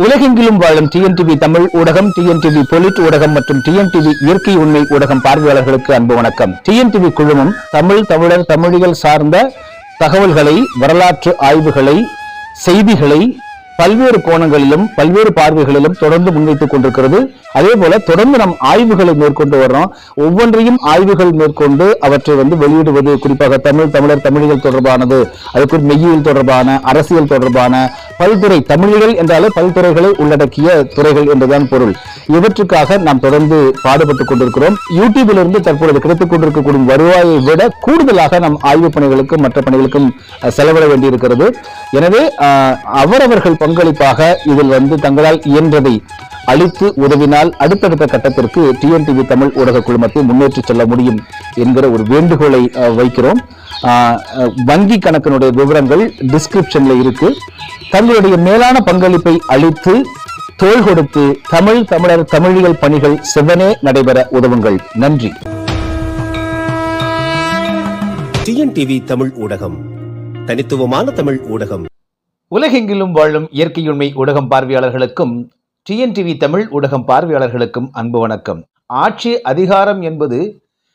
உலகெங்கிலும் வாழும் டிஎன்டிவி தமிழ் ஊடகம், டிஎன்டிவி பொலிட் ஊடகம் மற்றும் டிஎன்டிவி இயற்கை உண்மை ஊடகம் பார்வையாளர்களுக்கு அன்பு வணக்கம். டிஎன்டிவி குழுமம் தமிழர் தமிழிகள் சார்ந்த தகவல்களை, வரலாற்று ஆய்வுகளை, செய்திகளை பல்வேறு கோணங்களிலும் பல்வேறு பார்வைகளிலும் தொடர்ந்து முன்வைத்துக் கொண்டிருக்கிறது. அதே போல தொடர்ந்து நம் ஆய்வுகளை மேற்கொண்டு வர்றோம். ஒவ்வொன்றையும் ஆய்வுகள் மேற்கொண்டு அவற்றை வெளியிடுவது, குறிப்பாக தமிழர் தமிழிகள் தொடர்பானது, அதுக்கு மெய்யியல் தொடர்பான, அரசியல் தொடர்பான பல்துறை, தமிழிகள் என்றாலே பல்துறைகளை உள்ளடக்கிய துறைகள் என்றுதான் பொருள். இவற்றுக்காக நாம் தொடர்ந்து பாடுபட்டுக் கொண்டிருக்கிறோம். யூடியூபிலிருந்து தற்பொழுது கிடைத்துக் கொண்டிருக்கக்கூடிய வருவாயை விட கூடுதலாக நம் ஆய்வு பணிகளுக்கும் மற்ற பணிகளுக்கும் செலவிட வேண்டியிருக்கிறது. எனவே அவரவர்கள் பங்களிப்பாக இதில் தங்களால் இயன்றதை அளித்து உதவினால் அடுத்தடுத்த கட்டத்திற்கு டிஎன்டிவி தமிழ் ஊடக குழுமத்தை முன்னேற்றி செல்ல முடியும் என்கிற ஒரு வேண்டுகோளை வைக்கிறோம். வங்கி கணக்கினுடைய விவரங்கள் டிஸ்கிரிப்ஷன்ல இருக்கு. தங்களுடைய மேலான பங்களிப்பை அளித்து தோள் கொடுத்து தமிழர் தமிழியல் பணிகள் செவ்வனே நடைபெற உதவுங்கள். நன்றி. டிஎன்டிவி தமிழ் ஊடகம், தனித்துவமான தமிழ் ஊடகம். உலகெங்கிலும் வாழும் இயற்கையுண்மை ஊடகம் பார்வையாளர்களுக்கும் டிஎன்டிவி தமிழ் ஊடகம் பார்வையாளர்களுக்கும் அன்பு வணக்கம். ஆட்சி அதிகாரம் என்பது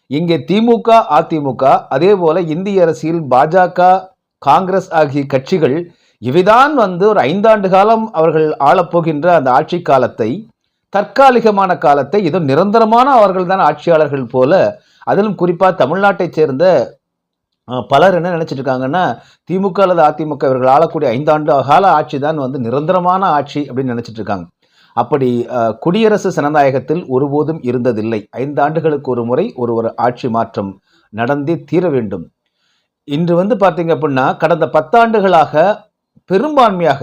இங்கே திமுக, அதிமுக, அதே போல இந்திய அரசியல் பாஜக, காங்கிரஸ் ஆகிய கட்சிகள் இவைதான் ஒரு 5 ஆண்டு காலம் அவர்கள் ஆளப்போகின்ற அந்த ஆட்சி காலத்தை, தற்காலிகமான காலத்தை ஏதோ நிரந்தரமான அவர்கள் தான் ஆட்சியாளர்கள் போல, அதிலும் குறிப்பாக தமிழ்நாட்டை சேர்ந்த பலர் என்ன நினைச்சிட்டு இருக்காங்கன்னா, திமுக அல்லது அதிமுக இவர்கள் ஆளக்கூடிய 5 ஆண்டு கால ஆட்சி தான் நிரந்தரமான ஆட்சி அப்படின்னு நினைச்சிட்டு இருக்காங்க. அப்படி குடியரசு ஜனநாயகத்தில் ஒருபோதும் இருந்ததில்லை. 5 ஆண்டுகளுக்கு ஒரு முறை ஒரு ஆட்சி மாற்றம் நடந்தே தீர வேண்டும். இன்று பார்த்தீங்க அப்படின்னா கடந்த 10 ஆண்டுகளாக பெரும்பான்மையாக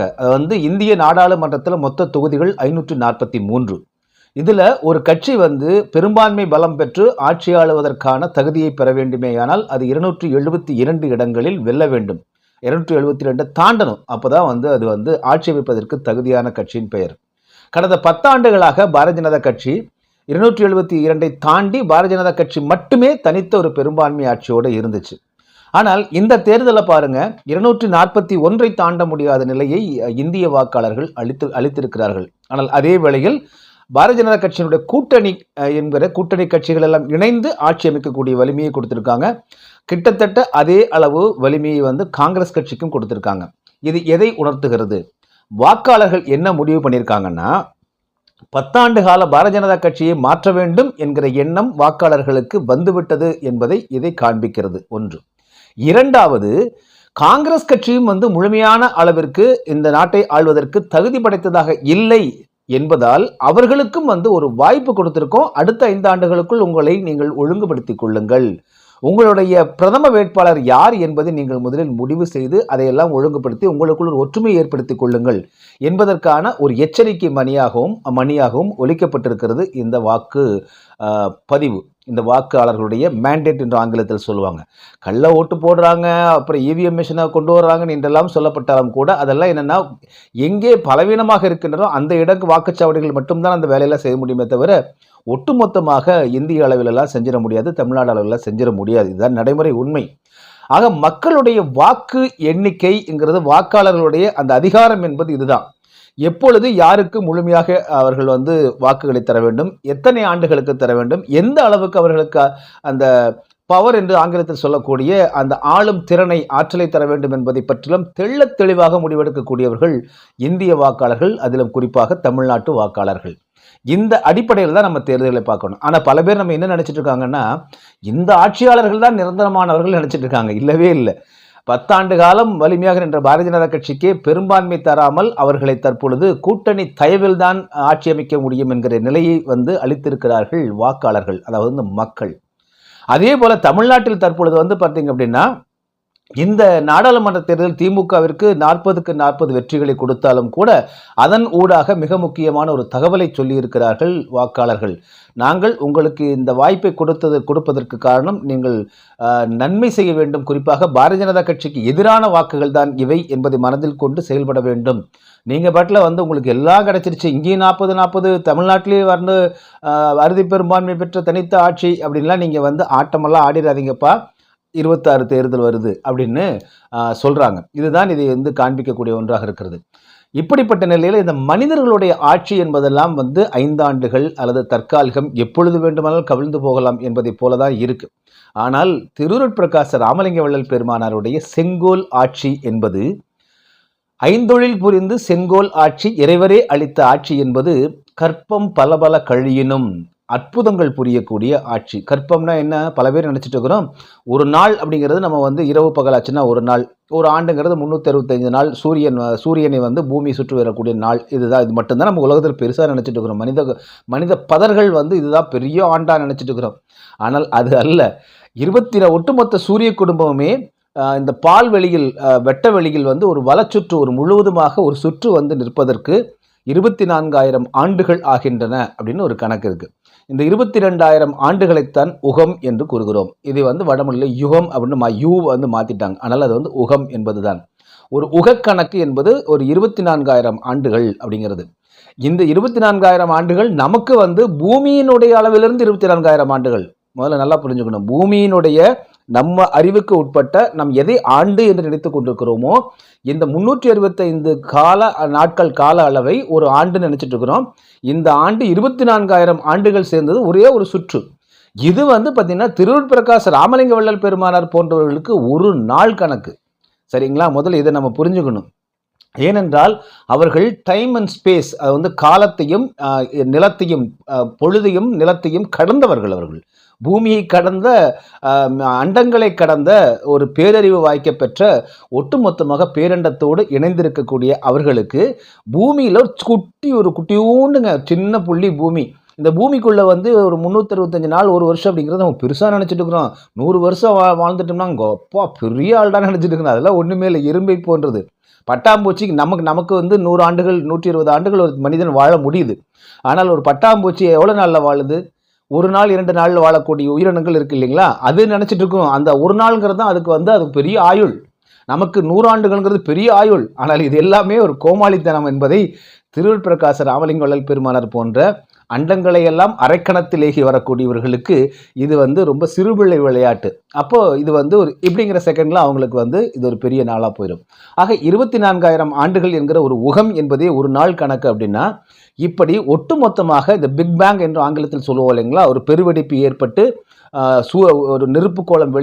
இந்திய நாடாளுமன்றத்தில் மொத்த தொகுதிகள் 543. இதில் ஒரு கட்சி பெரும்பான்மை பலம் பெற்று ஆட்சி ஆளுவதற்கான தகுதியை பெற வேண்டுமேயானால் அது 272 இடங்களில் வெல்ல வேண்டும். 272 தாண்டணும். அப்போதான் அது ஆட்சி அமைப்பதற்கு தகுதியான கட்சியின் பெயர். கடந்த 10 ஆண்டுகளாக பாரதிய ஜனதா கட்சி 272 தாண்டி பாரதிய ஜனதா கட்சி மட்டுமே தனித்த ஒரு பெரும்பான்மை ஆட்சியோடு இருந்துச்சு. ஆனால் இந்த தேர்தலை பாருங்க, 241 தாண்ட முடியாத நிலையை இந்திய வாக்காளர்கள் அளித்திருக்கிறார்கள். ஆனால் அதே வேளையில் பாரதிய ஜனதா கட்சியினுடைய கூட்டணி என்கிற கூட்டணி கட்சிகள் எல்லாம் இணைந்து ஆட்சி அமைக்கக்கூடிய வலிமையை கொடுத்திருக்காங்க. கிட்டத்தட்ட அதே அளவு வலிமையை காங்கிரஸ் கட்சிக்கும் கொடுத்திருக்காங்க. இது எதை உணர்த்துகிறது? வாக்காளர்கள் என்ன முடிவு பண்ணியிருக்காங்கன்னா, 10 ஆண்டு கால பாரதிய ஜனதா கட்சியை மாற்ற வேண்டும் என்கிற எண்ணம் வாக்காளர்களுக்கு வந்துவிட்டது என்பதை இதை காண்பிக்கிறது. ஒன்று. இரண்டாவது, காங்கிரஸ் கட்சியும் முழுமையான அளவிற்கு இந்த நாட்டை ஆள்வதற்கு தகுதி படைத்ததாக இல்லை என்பதால் அவர்களுக்கும் ஒரு வாய்ப்பு கொடுத்திருக்கோம். அடுத்த 5 ஆண்டுகளுக்குள் உங்களை நீங்கள் ஒழுங்குபடுத்திக் கொள்ளுங்கள், உங்களுடைய பிரதம வேட்பாளர் யார் என்பதை நீங்கள் முதலில் முடிவு செய்து அதையெல்லாம் ஒழுங்குபடுத்தி உங்களுக்குள் ஒரு ஒற்றுமையை ஏற்படுத்திக் கொள்ளுங்கள் என்பதற்கான ஒரு எச்சரிக்கை மணியாகவும் ஒலிக்கப்பட்டிருக்கிறது இந்த வாக்கு பதிவு. இந்த வாக்காளர்களுடைய மேண்டேட் என்று ஆங்கிலத்தில் சொல்லுவாங்க. கள்ள ஓட்டு போடுறாங்க, அப்புறம் இவிஎம் மிஷினை கொண்டு வர்றாங்கன்னு என்றெல்லாம் சொல்லப்பட்டாலும் கூட அதெல்லாம் என்னென்னா, எங்கே பலவீனமாக இருக்கின்றனோ அந்த வாக்குச்சாவடிகள் மட்டும்தான் அந்த வேலையெல்லாம் செய்ய முடியுமே தவிர ஒட்டுமொத்தமாக இந்திய அளவிலெல்லாம் செஞ்சிட முடியாது, தமிழ்நாடு அளவில் செஞ்சிட முடியாது. இதுதான் நடைமுறை உண்மை. ஆக மக்களுடைய வாக்கு எண்ணிக்கைங்கிறது, வாக்காளர்களுடைய அந்த அதிகாரம் என்பது இதுதான். எப்பொழுது யாருக்கு முழுமையாக அவர்கள் வாக்குகளை தர வேண்டும், எத்தனை ஆண்டுகளுக்கு தர வேண்டும், எந்த அளவுக்கு அவர்களுக்கு அந்த பவர் என்று ஆங்கிலத்தில் சொல்லக்கூடிய அந்த ஆளும் திறனை, ஆற்றலை தர வேண்டும் என்பதை பற்றிலும் தெள்ளத் தெளிவாக முடிவெடுக்கக்கூடியவர்கள் இந்திய வாக்காளர்கள், அதிலும் குறிப்பாக தமிழ்நாட்டு வாக்காளர்கள். இந்த அடிப்படையில் தான் நம்ம தேர்தலை பார்க்கணும். ஆனால் பல பேர் நம்ம என்ன நினைச்சிட்டு இருக்காங்கன்னா, இந்த ஆட்சியாளர்கள் தான் நிரந்தரமானவர்கள் நினைச்சிட்டு இருக்காங்க. இல்லவே இல்லை. 10 ஆண்டு காலம் வலிமையாக நின்ற பாரதிய ஜனதா கட்சிக்கே பெரும்பான்மை தராமல் அவர்களை தற்பொழுது கூட்டணி தயவில் தான் ஆட்சி அமைக்க முடியும் என்கிற நிலையை அளித்திருக்கிறார்கள் வாக்காளர்கள், அதாவது மக்கள். அதே போல தமிழ்நாட்டில் தற்பொழுது பார்த்தீங்க அப்படின்னா, இந்த நாடாளுமன்ற தேர்தல் திமுகவிற்கு 40க்கு 40 வெற்றிகளை கொடுத்தாலும் கூட அதன் ஊடாக மிக முக்கியமான ஒரு தகவலை சொல்லியிருக்கிறார்கள் வாக்காளர்கள். நாங்கள் உங்களுக்கு இந்த வாய்ப்பை கொடுப்பதற்கு காரணம் நீங்கள் நன்மை செய்ய வேண்டும், குறிப்பாக பாரதிய ஜனதா கட்சிக்கு எதிரான வாக்குகள் தான் இவை என்பதை மனதில் கொண்டு செயல்பட வேண்டும். நீங்கள் பாட்டில் உங்களுக்கு எல்லாம் கிடைச்சிருச்சு, இங்கேயும் 40-40 தமிழ்நாட்டிலேயே அறுதி பெரும்பான்மை பெற்ற தனித்த ஆட்சி அப்படின்லாம் நீங்கள் ஆட்டமெல்லாம் ஆடிடாதீங்கப்பா, 26 தேர்தல் வருது அப்படின்னு சொல்றாங்க. இதுதான் இதை காண்பிக்கக்கூடிய ஒன்றாக இருக்கிறது. இப்படிப்பட்ட நிலையில் இந்த மனிதர்களுடைய ஆட்சி என்பதெல்லாம் வந்து 5 ஆண்டுகள் அல்லது தற்காலிகம், எப்பொழுது வேண்டுமானாலும் கவிழ்ந்து போகலாம் என்பதைப் போலதான் இருக்கு. ஆனால் திருவருட்பிரகாச ராமலிங்க வள்ளல் பெருமானாருடைய செங்கோல் ஆட்சி என்பது, ஐந்தொழில் புரிந்து செங்கோல் ஆட்சி இறைவரே அளித்த ஆட்சி என்பது கற்பம் பல பல கழியினும் அற்புதங்கள் புரியக்கூடிய ஆட்சி. கற்பம்னா என்ன? பல பேர் நினைச்சிட்டு இருக்கிறோம், ஒரு நாள் அப்படிங்கிறது நம்ம வந்து இரவு பகலாச்சுன்னா ஒரு நாள், ஒரு ஆண்டுங்கிறது 365 நாள், சூரியனை வந்து பூமி சுற்றி வரக்கூடிய நாள். இதுதான், இது மட்டும்தான் நம்ம உலகத்தில் பெருசாக நினைச்சிட்டு இருக்கிறோம். மனித பதர்கள் வந்து இதுதான் பெரிய ஆண்டா நினைச்சிட்டு இருக்கிறோம். ஆனால் அது அல்ல. ஒட்டுமொத்த சூரிய குடும்பமே இந்த பால்வெளியில், வெட்ட வெளியில் வந்து ஒரு வலச்சுற்று, ஒரு முழுவதுமாக ஒரு சுற்று வந்து நிற்பதற்கு 24,000 ஆண்டுகள் ஆகின்றன அப்படின்னு ஒரு கணக்கு இருக்கு. இந்த 22,000 ஆண்டுகளைத்தான் உகம் என்று கூறுகிறோம். இதை வந்து வடமொழியில் யுகம் அப்படின்னு யூ வந்து மாத்திட்டாங்க. ஆனால் அது வந்து உகம் என்பதுதான். ஒரு உகக்கணக்கு என்பது ஒரு 24,000 ஆண்டுகள் அப்படிங்கிறது. இந்த 24,000 ஆண்டுகள் நமக்கு வந்து பூமியினுடைய அளவிலிருந்து 24,000 ஆண்டுகள். முதல்ல நல்லா புரிஞ்சுக்கணும். பூமியினுடைய நம்ம அறிவுக்கு உட்பட்ட நம் எதை ஆண்டு என்று நினைத்துக் கொண்டிருக்கிறோமோ, இந்த 365 நாட்கள் கால அளவை ஒரு ஆண்டு நினைச்சிட்டு இருக்கிறோம். இந்த ஆண்டு 24,000 ஆண்டுகள் சேர்ந்தது ஒரே ஒரு சுற்று. இது வந்து பார்த்தீங்கன்னா திருவருட்பிரகாச ராமலிங்க வள்ளல் பெருமானார் போன்றவர்களுக்கு ஒரு நாள் கணக்கு. சரிங்களா? முதல்ல இதை நம்ம புரிஞ்சுக்கணும். ஏனென்றால் அவர்கள் டைம் அண்ட் ஸ்பேஸ், அது வந்து காலத்தையும் நிலத்தையும் பொழுதையும் நிலத்தையும் கடந்தவர்கள். அவர்கள் பூமியை கடந்த, அண்டங்களை கடந்த ஒரு பேரறிவு வாய்க்க பெற்ற, ஒட்டுமொத்தமாக பேரண்டத்தோடு இணைந்திருக்கக்கூடிய அவர்களுக்கு பூமியில் ஒரு குட்டியூண்டுங்க சின்ன புள்ளி பூமி. இந்த பூமிக்குள்ள வந்து ஒரு 365 நாள், ஒரு வருஷம் அப்படிங்கிறத நம்ம பெருசாக நினச்சிட்டு இருக்கிறோம். 100 வருஷம் வாழ்ந்துட்டோம்னா அப்பா பெரிய ஆள்தான் நினச்சிட்டு இருக்கிறோம். அதெல்லாம் ஒன்றுமே இல்லை, எறும்பை போன்றது. பட்டாம்பூச்சிக்கு நமக்கு வந்து 100 ஆண்டுகள் 120 ஆண்டுகள் ஒரு மனிதன் வாழ முடியுது. ஆனால் ஒரு பட்டாம்பூச்சி எவ்வளோ நாளில் வாழுது? ஒரு நாள் 2 நாளில் வாழக்கூடிய உயிரினங்கள் இருக்கு இல்லைங்களா? அது நினச்சிட்டு இருக்கோம். அந்த ஒரு நாளுங்கிறது தான் அதுக்கு பெரிய ஆயுள். நமக்கு 100 ஆண்டுகள்ங்கிறது பெரிய ஆயுள். ஆனால் இது எல்லாமே ஒரு கோமாளித்தனம் என்பதை திருவருட்பிரகாச ராமலிங்க வள்ளல் பெருமானார் போன்ற அண்டங்களை எல்லாம் அரைக்கணத்தில் ஏகி வரக்கூடியவர்களுக்கு இது வந்து ரொம்ப சிறுபிள்ளை விளையாட்டு. அப்போ இது வந்து ஒரு இப்படிங்கிற செகண்ட்ல அவங்களுக்கு வந்து இது ஒரு பெரிய நாளா போயிடும். ஆக 24,000 ஆண்டுகள் என்கிற ஒரு உகம் என்பதே ஒரு நாள் கணக்கு. அப்படின்னா இப்படி ஒட்டுமொத்தமாக இந்த பிக் பேங் என்று ஆங்கிலத்தில் சொல்லுவோம் இல்லைங்களா, ஒரு பெருவெடிப்பு ஏற்பட்டு ஒரு நெருப்புக்கோளம்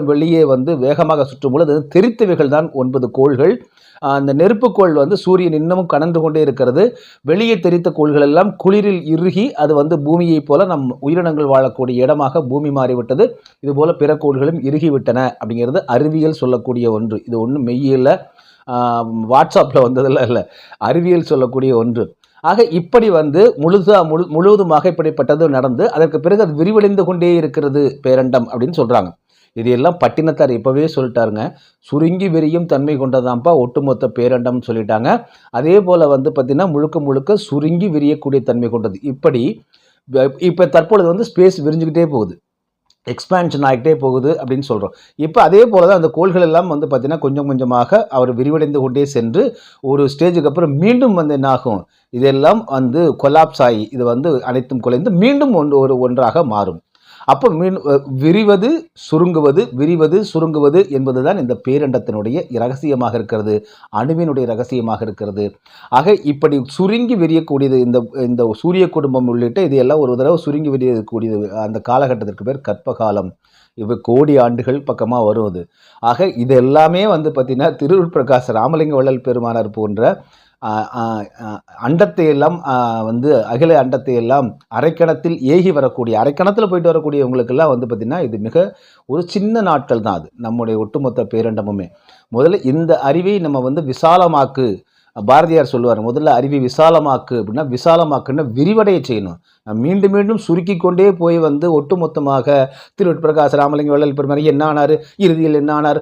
வெளியே வந்து வேகமாக சுற்றும் பொழுது தெரித்தவைகள் தான் 9 கோள்கள். அந்த நெருப்புக்கோள் வந்து சூரியன் இன்னமும் கடந்து கொண்டே இருக்கிறது. வெளியே தெரித்த கோள்கள் எல்லாம் குளிரில் இறுகி அது வந்து பூமியைப் போல நம் உயிரினங்கள் வாழக்கூடிய இடமாக பூமி மாறிவிட்டது. இதுபோல பிற கோள்களும் இறுகிவிட்டன அப்படிங்கிறது அறிவியல் சொல்லக்கூடிய ஒன்று. இது ஒன்றும் மெய்யில்லை, வாட்ஸ்அப்பில் வந்ததெல்லாம் இல்லை, அறிவியல் சொல்லக்கூடிய ஒன்று. ஆக இப்படி வந்து முழுவதுமாக இப்படிப்பட்டது நடந்து அதற்கு பிறகு அது விரிவடைந்து கொண்டே இருக்கிறது பேரண்டம் அப்படின்னு சொல்றாங்க. இது எல்லாம் பட்டினத்தார் இப்பவே சொல்லிட்டாருங்க. சுருங்கி விரியும் தன்மை கொண்டதான்ப்பா ஒட்டுமொத்த பேரண்டம்னு சொல்லிட்டாங்க. அதே போல வந்து பார்த்தீங்கன்னா முழுக்க சுருங்கி விரியக்கூடிய தன்மை கொண்டது. இப்போ தற்பொழுது வந்து ஸ்பேஸ் விரிஞ்சுக்கிட்டே போகுது, எக்ஸ்பேன்ஷன் ஆகிட்டே போகுது அப்படின்னு சொல்கிறோம். இப்போ அதே போல தான் அந்த கோள்கள் எல்லாம் வந்து பார்த்தீங்கன்னா கொஞ்சம் கொஞ்சமாக அவர் விரிவடைந்து கொண்டே சென்று ஒரு ஸ்டேஜுக்கு அப்புறம் மீண்டும் வந்து என்ன ஆகும், இதெல்லாம் வந்து கொலாப்ஸ் ஆகி இது வந்து அனைத்தும் குலைந்து மீண்டும் ஒன்றாக மாறும். அப்போ விரிவது சுருங்குவது என்பதுதான் இந்த பேரண்டத்தினுடைய இரகசியமாக இருக்கிறது, அணுவினுடைய இரகசியமாக இருக்கிறது. ஆக இப்படி சுருங்கி விரியக்கூடியது இந்த சூரிய குடும்பம் உள்ளிட்ட இது எல்லாம் ஒரு தடவை சுருங்கி விரியக்கூடியது. அந்த காலகட்டத்திற்கு பேர் கற்பகாலம். இவை கோடி ஆண்டுகள் பக்கமாக வருவது. ஆக இது எல்லாமே வந்து பார்த்தீங்கன்னா திருவருட்பிரகாச ராமலிங்க வள்ளல் பெருமானார் போன்ற அண்டத்தை எல்லாம் வந்து அகில அண்டத்தை எல்லாம் அரைக்கணத்தில் ஏகி வரக்கூடிய, அரைக்கணத்தில் போயிட்டு வரக்கூடியவங்களுக்கெல்லாம் வந்து பார்த்திங்கன்னா இது மிக ஒரு சின்ன நாட்கள் தான். அது நம்முடைய ஒட்டுமொத்த பேரண்டமுமே. முதல்ல இந்த அறிவை நம்ம வந்து விசாலமாக்கு. பாரதியார் சொல்லுவார், முதல்ல அறிவை விசாலமாக்கு அப்படின்னா, விசாலமாக்குன்னா விரிவடைய செய்யணும். மீண்டும் மீண்டும் சுருக்கி கொண்டே போய் வந்து ஒட்டுமொத்தமாக திருவருட்பிரகாச ராமலிங்க வள்ளல் பெருமானார் என்ன ஆனார், இறுதியில் என்ன ஆனார்,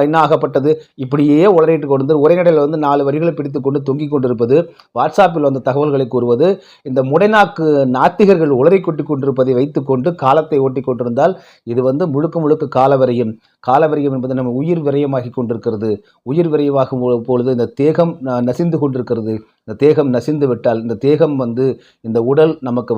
என்ன ஆகப்பட்டது, இப்படியே உளறிட்டு கொண்டு உரைநடையில் வந்து 4 வரிகளை பிடித்து கொண்டு தொங்கிக் கொண்டிருப்பது, வாட்ஸ்அப்பில் வந்த தகவல்களை கூறுவது, இந்த முடைநாக்கு நாத்திகர்கள் உளறி கொட்டி கொண்டிருப்பதை வைத்துக்கொண்டு காலத்தை ஓட்டி கொண்டிருந்தால் இது வந்து முழுக்க காலவரையும் காலவிரயம் என்பது நம்ம உயிர் விரயமாகி கொண்டிருக்கிறது. உயிர் விரயமாகும் பொழுது இந்த தேகம் நசிந்து கொண்டிருக்கிறது. இந்த தேகம் நசிந்து விட்டால், இந்த தேகம் இந்த உடல் நமக்கு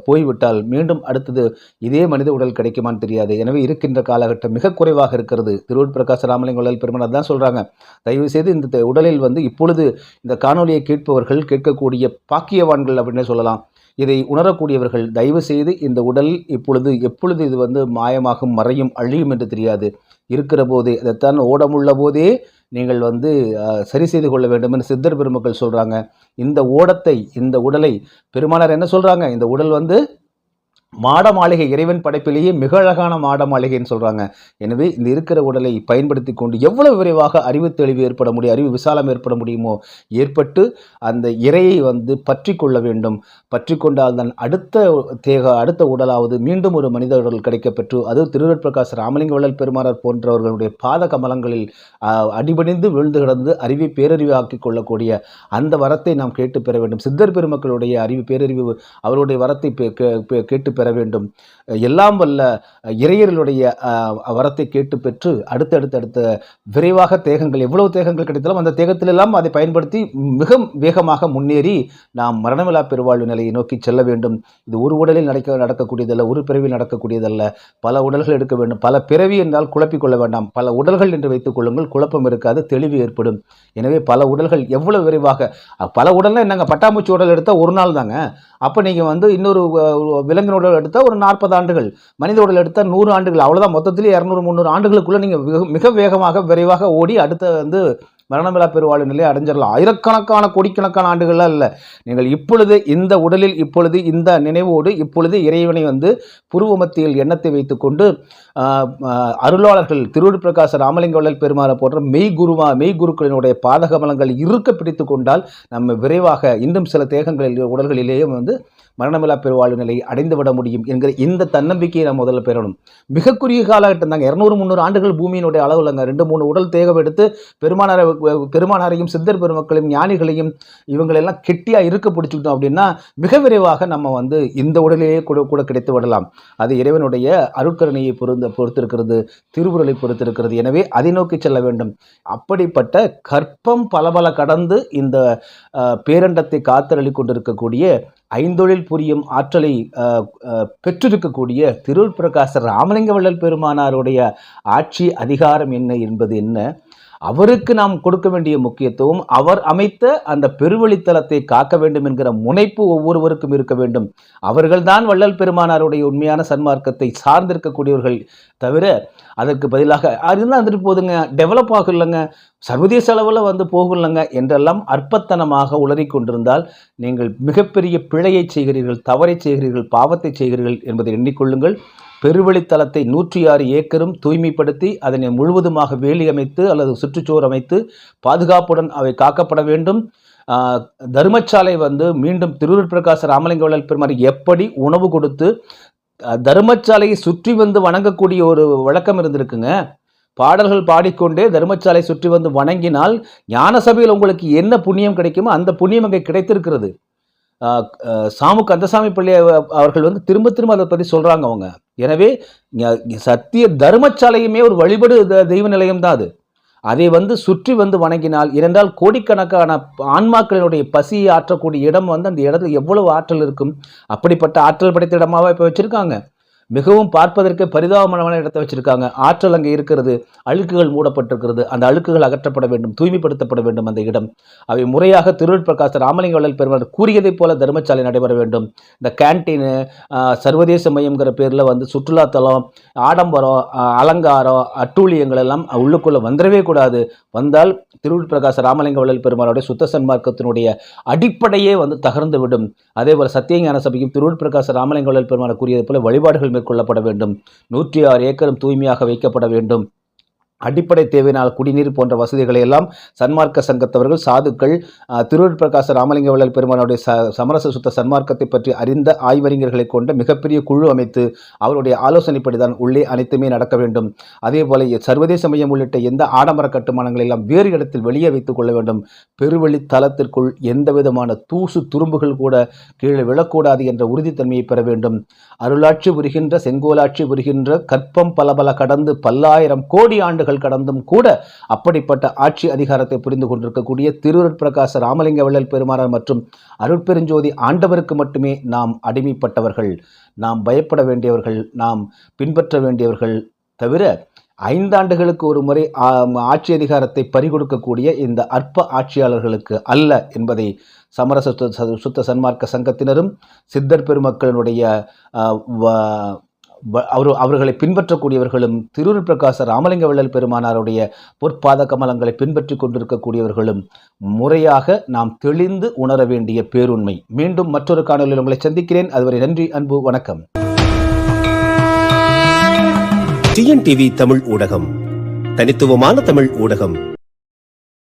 போய்விட்டால் மீண்டும் அடுத்தது இதே மனித உடல் கிடைக்குமான்னு தெரியாது. எனவே இருக்கின்ற காலகட்டம் மிக குறைவாக இருக்கிறது. திருவூர் பிரகாச ராமலிங்க வள்ளல் பெருமானார் தான் சொல்கிறாங்க, தயவு செய்து இந்த உடலில் இப்பொழுது இந்த காணொலியை கேட்பவர்கள், கேட்கக்கூடிய பாக்கியவான்கள் அப்படின்னே சொல்லலாம், இதை உணரக்கூடியவர்கள் தயவு செய்து இந்த உடல் எப்பொழுது இது மாயமாகும், மறையும், அழியும் என்று தெரியாது. இருக்கிற போதே அதைத்தான் ஓடமுள்ள போதே நீங்கள் சரி செய்து கொள்ள வேண்டும் என்று சித்தர் பெருமக்கள் சொல்கிறாங்க. இந்த ஓடத்தை, இந்த உடலை பெருமானார் என்ன சொல்கிறாங்க, இந்த உடல் மாட மாளிகை, இறைவன் படைப்பிலேயே மிக அழகான மாட மாளிகைன்னு சொல்கிறாங்க. எனவே இந்த இருக்கிற உடலை பயன்படுத்தி கொண்டு எவ்வளவு விரைவாக அறிவு தெளிவு ஏற்பட முடியும், அறிவு விசாலம் ஏற்பட முடியுமோ ஏற்பட்டு அந்த இறையை பற்றி கொள்ள வேண்டும். பற்றி கொண்டால் தான் அடுத்த உடலாவது மீண்டும் ஒரு மனித உடல் கிடைக்கப்பெற்று, அது திருவூர் பிரகாச ராமலிங்க வள்ளல் பெருமானார் போன்றவர்களுடைய பாத கமலங்களில் அடிபணிந்து விழுந்து கிடந்து அறிவை பேரறிவு ஆக்கிக் கொள்ளக்கூடிய அந்த வரத்தை நாம் கேட்டு பெற வேண்டும். சித்தர் பெருமக்களுடைய அறிவு பேரறிவு, அவருடைய வரத்தை கேட்டு பெற வேண்டும். எல்லாம் வல்ல இறையர்களுடைய வரத்தை கேட்டு பெற்று அடுத்த விரைவாக தேகங்கள், எவ்வளவு தேகங்கள் கிடைத்தாலும் அந்த தேகத்திலெல்லாம் அதை பயன்படுத்தி மிக வேகமாக முன்னேறி நாம் மரணமில்லா பெருவாழ்வு நிலையை நோக்கி செல்ல வேண்டும். இது ஒரு உடலில் நடக்கக்கூடியதல்ல, ஒரு பிறவியில் நடக்கக்கூடியதல்ல. பல உடல்கள் எடுக்க வேண்டும். பல பிறவி என்றால் குழப்பிக்கொள்ள வேண்டாம். பல உடல்கள் என்று வைத்துக் கொள்ளுங்கள், குழப்பம் இருக்காது, தெளிவு ஏற்படும். எனவே பல உடல்கள் எவ்வளவு விரைவாக, பல உடல்னா என்னங்க, பட்டாம்பூச்சி உடல் எடுத்தால் ஒரு நாள் தாங்க. அப்போ நீங்கள் இன்னொரு விலங்கின உடல் எடுத்தால் ஒரு 40 ஆண்டுகள், மனித உடல் எடுத்தால் 100 ஆண்டுகள், அவ்வளோதான். மொத்தத்திலே 200-300 ஆண்டுகளுக்குள்ளே நீங்கள் மிக வேகமாக விரைவாக ஓடி அடுத்த மரணமில்லா பெருவாழ்வு நிலையை அடைஞ்சிடலாம். ஆயிரக்கணக்கான கோடிக்கணக்கான ஆண்டுகள்லாம் இல்லை. நீங்கள் இப்பொழுது இந்த உடலில், இப்பொழுது இந்த நினைவோடு, இப்பொழுது இறைவனை புருவ மத்தியில் எண்ணத்தை வைத்துக்கொண்டு அருளாளர்கள் திருவூர் பிரகாச ராமலிங்க வள்ளல் பெருமானை போன்ற மெய்குருக்களினுடைய பாதகமலங்கள் இருக்க பிடித்து கொண்டால் நம்ம விரைவாக இன்னும் சில தேகங்களில் உடல்களிலேயே மரணமில்லா பெருவாழ்வு நிலையை அடைந்து விட முடியும் என்கிற இந்த தன்னம்பிக்கையை நாம் முதல்ல பெறணும். மிக குறுகிய காலகட்டம் தாங்க, 200-300 ஆண்டுகள் பூமியினுடைய அளவு இல்லைங்க. 2-3 உடல் தேகம் எடுத்து பெருமானாரையும் சித்தர் பெருமக்களையும் ஞானிகளையும் இவங்களெல்லாம் கெட்டியாக இருக்க பிடிச்சிக்கிட்டோம் அப்படின்னா மிக விரைவாக நம்ம இந்த உடலிலேயே கூட கிடைத்து விடலாம். அது இறைவனுடைய அருட்கருணையை பொறுத்திருக்கிறது, திருவுருளை பொறுத்திருக்கிறது. எனவே அதை நோக்கி செல்ல வேண்டும். அப்படிப்பட்ட கற்பம் பல கடந்து இந்த பேரண்டத்தை காத்தருளி கொண்டிருக்கக்கூடிய ஐந்தொழில் புரியும் ஆற்றலை பெற்றிருக்கக்கூடிய திருவூர் பிரகாச ராமலிங்க வள்ளல் பெருமானாருடைய ஆட்சி அதிகாரம் என்ன என்பது என்ன, அவருக்கு நாம் கொடுக்க வேண்டிய முக்கியத்துவம், அவர் அமைத்த அந்த பெருவழித்தலத்தை காக்க வேண்டும் என்கிற முனைப்பு ஒவ்வொருவருக்கும் இருக்க வேண்டும். அவர்கள்தான் வள்ளல் பெருமானாருடைய உண்மையான சன்மார்க்கத்தை சார்ந்திருக்கக்கூடியவர்கள் தவிர அதற்கு பதிலாக அதுதான் வந்துட்டு போதுங்க, டெவலப் ஆகும் இல்லைங்க, சர்வதேச அளவில் போகும் இல்லைங்க என்றெல்லாம் அற்பத்தனமாக உளறி கொண்டிருந்தால் நீங்கள் மிகப்பெரிய பிழையை செய்கிறீர்கள், தவறை செய்கிறீர்கள், பாவத்தை செய்கிறீர்கள் என்பதை எண்ணிக்கொள்ளுங்கள். பெருவழித்தலத்தை 106 ஏக்கரும் தூய்மைப்படுத்தி அதனை முழுவதுமாக வேலி அமைத்து அல்லது சுற்றுச்சுவர் அமைத்து பாதுகாப்புடன் அவை காக்கப்பட வேண்டும். தர்மசாலை மீண்டும் திருவூர் பிரகாச ராமலிங்க வள்ளல் பெருமாள் எப்படி உணவு கொடுத்து தர்மசாலையை சுற்றி வணங்கக்கூடிய ஒரு வழக்கம் இருந்திருக்குங்க. பாடல்கள் பாடிக்கொண்டே தர்மசாலை சுற்றி வணங்கினால் ஞான சபையில் உங்களுக்கு என்ன புண்ணியம் கிடைக்குமோ அந்த புண்ணியம் அங்கே கிடைத்திருக்கிறது. சாமு கந்தசாமி பிள்ளை அவர்கள் திரும்ப அதை பற்றி சொல்கிறாங்க அவங்க. எனவே சத்திய தர்மசாலையுமே ஒரு வழிபடு தெய்வ நிலையம் தான் அது. அதை சுற்றி வணங்கினால், இரண்டால் கோடிக்கணக்கான ஆன்மாக்களினுடைய பசியை ஆற்றக்கூடிய இடம் அந்த இடத்துல எவ்வளவு ஆற்றல் இருக்கும். அப்படிப்பட்ட ஆற்றல் படைத்த இடமாவா இப்போ வச்சுருக்காங்க. மிகவும் பார்ப்பதற்கு பரிதாபமான இடத்தை வச்சிருக்காங்க. ஆற்றல் அங்கே இருக்கிறது, அழுக்குகள் மூடப்பட்டிருக்கிறது. அந்த அழுக்குகள் அகற்றப்பட வேண்டும், தூய்மைப்படுத்தப்பட வேண்டும் அந்த இடம். அவை முறையாக திருவூர் பிரகாச ராமலிங்க வள்ளல் பெருமாள் கூறியதைப் போல தர்மசாலை நடைபெற வேண்டும். இந்த கேன்டீனு, சர்வதேச மையம்ங்கிற பேரில் சுற்றுலாத்தலம், ஆடம்பரம், அலங்காரம், அட்டூழியங்கள் எல்லாம் உள்ளுக்குள்ளே வந்துடவே கூடாது. வந்தால் திருவூர் பிரகாச ராமலிங்க வள்ளல் பெருமாளுடைய சுத்த சன்மார்க்கத்தினுடைய அடிப்படையே தகர்ந்து விடும். அதே போல் சத்தியஞான சபையும் திருவூர் பிரகாச ராமலிங்க வள்ளல் பெருமாள் கூறியது போல வழிபாடுகள் மேற்கொள்ளப்பட வேண்டும். 106 ஏக்கரும் தூய்மையாக வைக்கப்பட வேண்டும். அடிப்படை தேவையான குடிநீர் போன்ற வசதிகளை எல்லாம் சன்மார்க்க சங்கத்தவர்கள், சாதுக்கள், திருவருட் பிரகாச ராமலிங்க வள்ளல் பெருமானுடைய சமரச சுத்த சன்மார்க்கத்தை பற்றி அறிந்த ஆய்வறிஞர்களை கொண்ட மிகப்பெரிய குழு அமைத்து அவருடைய ஆலோசனைப்படிதான் உள்ளே அனைத்துமே நடக்க வேண்டும். அதே போல சர்வதேச மையம் உள்ளிட்ட எந்த ஆடம்பர கட்டுமானங்களை எல்லாம் வேறு இடத்தில் வெளியே வைத்துக் கொள்ள வேண்டும். பெருவெளி தளத்திற்குள் எந்த விதமான தூசு துரும்புகள் கூட கீழே விழக்கூடாது என்ற உறுதித்தன்மையை பெற வேண்டும். அருளாட்சி புரிகின்ற, செங்கோலாட்சி புரிகின்ற, கற்பம் பல கடந்து பல்லாயிரம் கோடி ஆண்டுகள் கடந்தும் கூட அப்படிப்பட்ட ஆட்சி அதிகாரத்தை புரிந்து கொண்டிருக்கக்கூடிய திருவருட் பிரகாச ராமலிங்க வள்ளல் பெருமானார் மற்றும் அருட்பெருஞ்சோதி ஆண்டவருக்கு மட்டுமே நாம் அடிமைப்பட்டவர்கள், நாம் பயப்பட வேண்டியவர்கள், நாம் பின்பற்ற வேண்டியவர்கள் தவிர 5 ஆண்டுகளுக்கு ஒரு முறை ஆட்சி அதிகாரத்தை பறிகொடுக்கக்கூடிய இந்த அற்ப ஆட்சியாளர்களுக்கு அல்ல என்பதை சமரச சுத்த சன்மார்க்க சங்கத்தினரும் சித்தர் பெருமக்களினுடைய அவர்களை பின்பற்றக்கூடியவர்களும் திருவருட் பிரகாச ராமலிங்க வள்ளல் பெருமானாருடைய பொற்பாத கமலங்களை பின்பற்றி கொண்டிருக்கக்கூடியவர்களும் முறையாக நாம் தெளிந்து உணர வேண்டிய பேருண்மை. மீண்டும் மற்றொரு காணொலியில் உங்களை சந்திக்கிறேன். அதுவரை நன்றி, அன்பு, வணக்கம். டிஎன்டிவி தமிழ் ஊடகம், தனித்துவமான தமிழ் ஊடகம்.